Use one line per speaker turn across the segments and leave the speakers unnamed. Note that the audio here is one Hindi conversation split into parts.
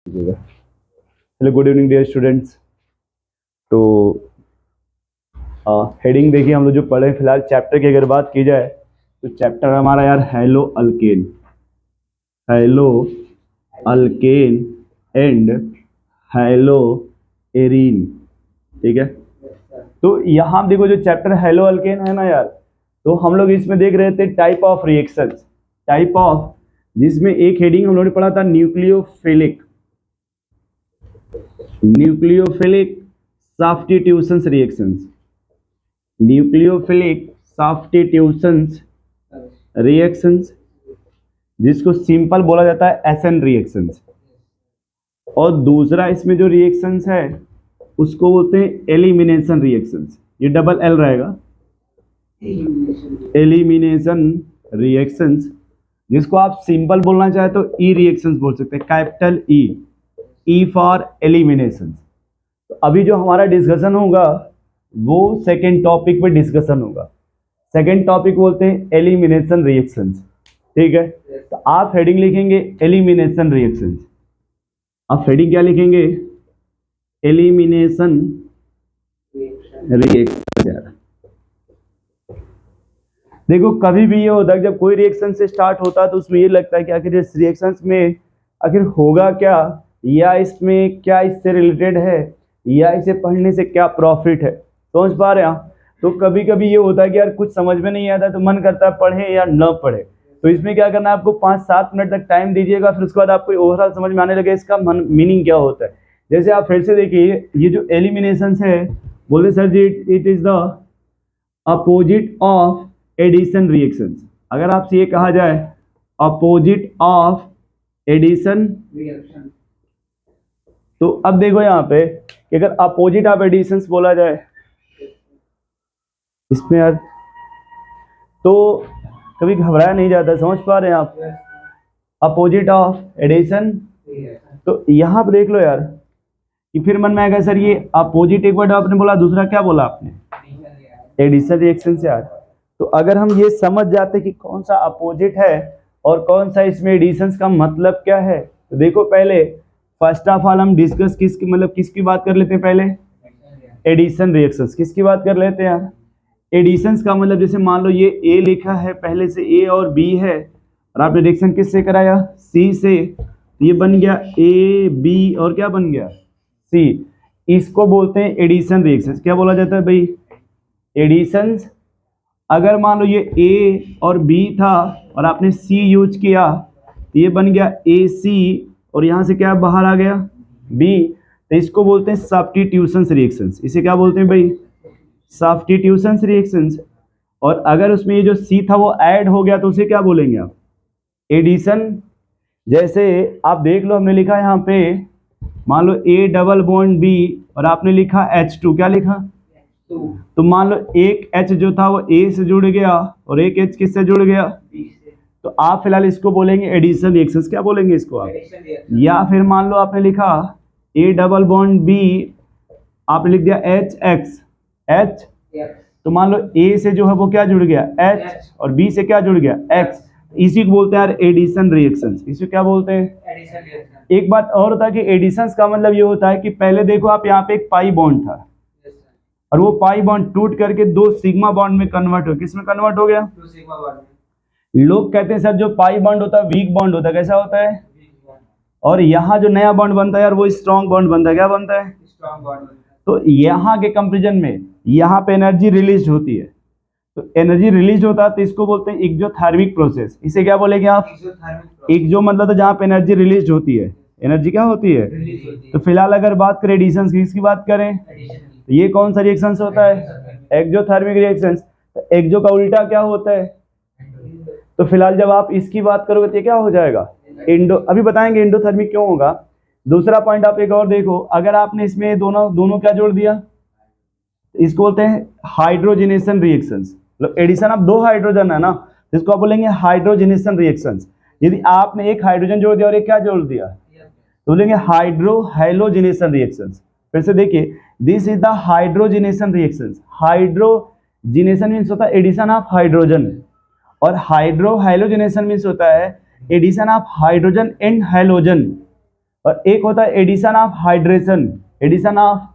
Hello, good evening dear students. तो हेडिंग देखिए, हम लोग जो पढ़े फिलहाल चैप्टर की अगर बात की जाए तो चैप्टर हमारा यार hello alkane, hello alkane and hello arene. ठीक है, तो यहाँ देखो जो चैप्टर हेलो अल्केन है ना यार, तो हम लोग इसमें देख रहे थे type of reactions, type of, जिसमें एक हेडिंग हम लोगों ने पढ़ा था nucleophilic, nucleophilic substitutions reactions, nucleophilic substitutions reactions, जिसको सिंपल बोला जाता है एसएन रिएक्शंस। और दूसरा इसमें जो रिएक्शंस है उसको बोलते हैं एलिमिनेशन रिएक्शंस, ये डबल एल रहेगा, एलिमिनेशन रिएक्शंस, जिसको आप सिंपल बोलना चाहे तो ई रिएक्शंस बोल सकते हैं, capital E, E for elimination. तो अभी जो हमारा डिस्कशन होगा वो सेकेंड टॉपिक पे डिस्कशन होगा। सेकेंड टॉपिक बोलते हैं एलिमिनेशन रिएक्शंस। ठीक है, तो आप हेडिंग लिखेंगे एलिमिनेशन रिएक्शंस। आप हेडिंग क्या लिखेंगे? Elimination reaction. देखो कभी भी ये होता है जब कोई रिएक्शन से स्टार्ट होता है तो उसमें ये लगता है कि आखिर इस रिएक्शंस में आखिर होगा क्या, या इसमें क्या इससे रिलेटेड है, या इसे पढ़ने से क्या प्रॉफिट है। समझ पा रहे हैं आप? तो कभी कभी ये होता है कि यार कुछ समझ में नहीं आता तो मन करता है पढ़े या न पढ़े। तो इसमें क्या करना है, आपको 5-7 मिनट तक टाइम दीजिएगा, फिर उसके बाद आपको ओवरऑल समझ में आने लगे इसका मीनिंग क्या होता है। जैसे आप फिर से देखिए, ये जो एलिमिनेशन है, बोले sir ji it is the opposite of addition reactions. अगर आपसे ये कहा जाए अपोजिट ऑफ एडिशन रिएक्शन, तो अब देखो यहाँ पे कि अगर अपोजिट ऑफ एडिशंस बोला जाए इसमें यार, तो कभी घबराया नहीं जाता। समझ पा रहे हैं आप? अपोजिट ऑफ एडिशन, तो यहाँ पे देख लो यार कि फिर मन में आएगा सर ये अपोजिट एक वर्ड आपने बोला, दूसरा क्या बोला आपने? एडिशन रिएक्शन से यार। तो अगर हम ये समझ जाते कि कौन सा अपोजिट है और कौन सा इसमें एडिशंस का मतलब क्या है, तो देखो पहले फर्स्ट ऑफ ऑल हम डिस्कस किसकी बात कर लेते हैं पहले? Addition reactions. किसकी बात कर लेते हैं यार? एडिशंस का मतलब जैसे मान लो ये ए लिखा है, पहले से ए और बी है, और आपने रिएक्शन किससे कराया? सी से, तो ये बन गया ए बी और क्या बन गया? सी। इसको बोलते हैं एडिशन रिएक्शंस। क्या बोला जाता है भाई? एडिशंस। अगर मान लो ये ए और बी था और आपने सी यूज किया, तो ये बन गया ए सी, और यहाँ से क्या बाहर आ गया? बी। तो इसको बोलते हैं सब्स्टिट्यूशंस रिएक्शंस। इसे क्या बोलते हैं भाई? Substitutions reactions. और अगर उसमें ये जो सी था वो ऐड हो गया तो उसे क्या बोलेंगे आप? एडिशन। जैसे आप देख लो, हमने लिखा यहाँ पे, मान लो ए डबल बॉन्ड बी और आपने लिखा H2, क्या लिखा? तो मान लो एक H जो था वो A से जुड़ गया और एक H किससे जुड़ गया? तो आप फिलहाल इसको बोलेंगे एडिशन रिएक्शंस। क्या बोलेंगे इसको आप? या फिर मान लो आपने लिखा A डबल बॉन्ड B, आपने लिख दिया H, तो मान लो A से जो है वो क्या जुड़ गया? H, और B से क्या जुड़ गया? X। इसी को बोलते हैं यार एडिशन रिएक्शंस। इसे क्या बोलते हैं? Addition reaction. एक बात और होता है कि एडिशंस का मतलब ये होता है कि पहले देखो आप यहाँ पे एक पाई बॉन्ड था और वो पाई बॉन्ड टूट करके 2 सिग्मा बॉन्ड में कन्वर्ट हो, किसमें कन्वर्ट हो गया? 2 सिग्मा बॉन्ड। लोग कहते हैं सर जो पाई बॉन्ड होता है वीक बॉन्ड होता है, कैसा होता है? और यहाँ जो नया बॉन्ड बनता है यार वो स्ट्रॉन्ग बॉन्ड बनता है। क्या बनता है? Strong bond. तो यहाँ के कंपैरिजन में यहाँ पे एनर्जी रिलीज होती है, तो एनर्जी रिलीज होता है तो इसको बोलते हैं एक्सोथर्मिक प्रोसेस। इसे क्या बोलेंगे आप? एक्सो मतलब तो जहाँ पे एनर्जी रिलीज होती है, एनर्जी क्या होती है? तो फिलहाल अगर बात करें एडिशन की, इसकी बात करें, तो ये कौन सा रिएक्शन होता है? Exothermic reaction. तो एक्सो का उल्टा क्या होता है? तो फिलहाल जब आप इसकी बात करोगे तो क्या हो जाएगा? इंडो। अभी बताएंगे एंडोथर्मिक क्यों होगा। दूसरा पॉइंट आप एक और देखो, अगर आपने इसमें दोनों क्या जोड़ दिया, इसको बोलते हैं हाइड्रोजनेशन रिएक्शंस। मतलब एडिशन ऑफ 2 हाइड्रोजन है ना, इसको आप बोलेंगे हाइड्रोजनेशन रिएक्शंस। यदि आपने एक हाइड्रोजन जोड़ दिया और एक क्या जोड़ दिया, तो बोलेंगे हाइड्रो हैलोजिनेशन रिएक्शंस। फिर से देखिए, this is the hydrogenation reactions. Hydrogenation means होता है एडिशन ऑफ हाइड्रोजन, और हाइड्रो हैलोजिनेशन मीन्स होता है addition of hydrogen and halogen. और एक होता है addition of hydration. Addition of,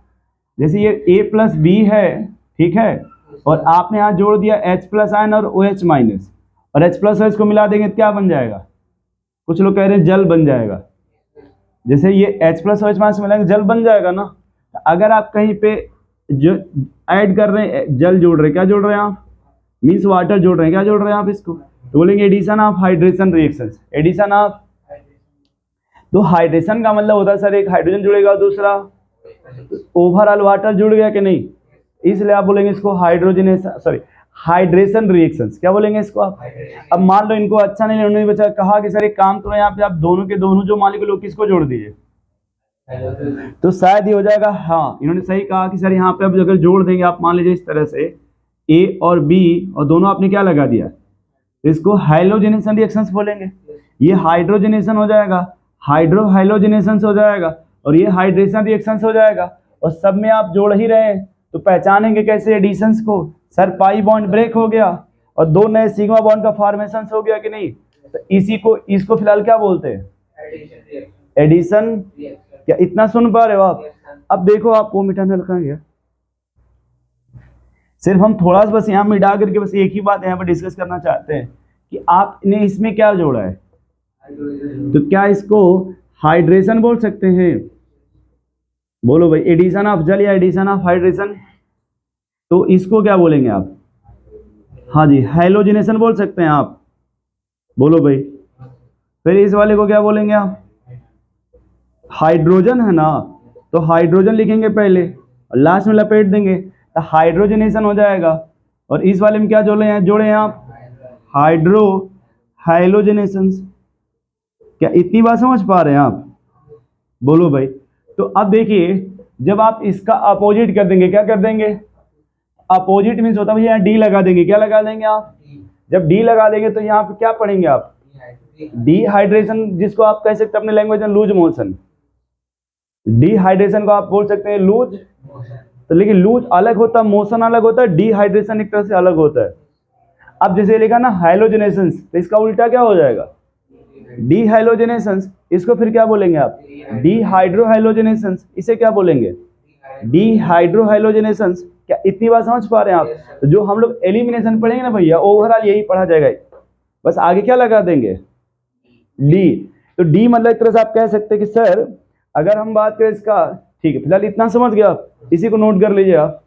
जैसे ये A+B है, ठीक है, और आपने यहाँ जोड़ दिया H+N और OH माइनस, और H+OH को मिला देंगे तो क्या बन जाएगा? कुछ लोग कह रहे हैं जल बन जाएगा। जैसे ये H+OH माइनस मिलाएंगे जल बन जाएगा ना। अगर आप कहीं पे जो ऐड कर रहे हैं, जल जोड़ रहे हैं, क्या जोड़ रहे हैं आप? मीन्स वाटर जोड़ रहे हैं, क्या जोड़ रहे हैं आप इसको? तो बोलेंगे addition of hydration reactions. Addition of, तो हाइड्रेशन का मतलब होता है सर एक हाइड्रोजन जुड़ेगा और दूसरा ओवरऑल वाटर जुड़ गया कि नहीं, इसलिए आप बोलेंगे इसको हाइड्रोजनेशन, सॉरी हाइड्रेशन रिएक्शंस। क्या बोलेंगे इसको आप? अब मान लो इनको अच्छा नहीं उन्होंने बचा, कहा कि सर एक काम करो यहाँ पे आप दोनों के दोनों जो मॉलिक्यूल हो किसको जोड़ दीजिए, तो शायद ये हो जाएगा। हाँ, इन्होंने सही कहा कि सर यहाँ पे अब अगर जोड़ देंगे आप, मान लीजिए इस तरह से A और B और दोनों आपने क्या लगा दिया, तो इसको हाइलोजेनेशन रिएक्शंस बोलेंगे। ये हाइड्रोजनेशन हो जाएगा, हाइड्रोहाइलोजेनेशन हो जाएगा, और ये हाइड्रेशन रिएक्शंस हो जाएगा, और सब में आप जोड़ ही रहे हैं तो पहचानेंगे कैसे एडिशंस को? सर पाई बॉन्ड ब्रेक हो गया और दो नए सिग्मा बॉन्ड का फॉर्मेशन हो गया कि नहीं, तो इसी को, इसको फिलहाल क्या बोलते हैं? एडिशन। क्या इतना सुन पा रहे हो आप? अब देखो आपको मिटाना रखा गया, सिर्फ हम थोड़ा सा बस यहाँ मिटा करके बस एक ही बात यहाँ पर डिस्कस करना चाहते हैं कि आपने इसमें क्या जोड़ा है। तो क्या इसको हाइड्रेशन बोल सकते हैं? बोलो भाई, एडिशन ऑफ जल या एडिशन ऑफ हाइड्रेशन, तो इसको क्या बोलेंगे आप? हाँ जी, हाइलोजिनेशन बोल सकते हैं आप। बोलो भाई, फिर इस वाले को क्या बोलेंगे आप? हाइड्रोजन है ना, तो हाइड्रोजन लिखेंगे पहले और लास्ट में लपेट देंगे तो हाइड्रोजनेशन हो जाएगा। और इस वाले में क्या जोड़े हैं आप? हाइड्रो हाइलोजनेशन। क्या इतनी बात समझ पा रहे हैं आप? बोलो भाई। तो अब देखिए, जब आप इसका अपोजिट कर देंगे, क्या कर देंगे? अपोजिट मीन्स होता है यहाँ डी लगा देंगे। क्या लगा देंगे आप? जब डी लगा देंगे तो यहाँ पे क्या पढ़ेंगे आप? डिहाइड्रेशन, जिसको आप कह सकते हैं अपने लैंग्वेज में लूज मोशन। डिहाइड्रेशन को आप बोल सकते हैं लूज, तो लेकिन लूज अलग होता है, मोशन अलग होता है, डिहाइड्रेशन एक तरह से अलग होता है। अब जैसे लिखा ना हाइलोजेनेशन, तो इसका उल्टा क्या हो जाएगा? डिहाइलोजेनेशन। इसको फिर क्या बोलेंगे आप? डिहाइड्रोहाइलोजेनेशन। इसे क्या बोलेंगे? डिहाइड्रोहाइलोजेनेशन। क्या इतनी बात समझ पा रहे हैं आप? तो जो हम लोग एलिमिनेशन पढ़ेंगे ना भैया, ओवरऑल यही पढ़ा जाएगा, बस आगे क्या लगा देंगे? डी। तो डी मतलब एक तरह से आप कह सकते हैं कि सर अगर हम बात करें इसका, ठीक है फिलहाल इतना समझ गया आप, इसी को नोट कर लीजिए आप।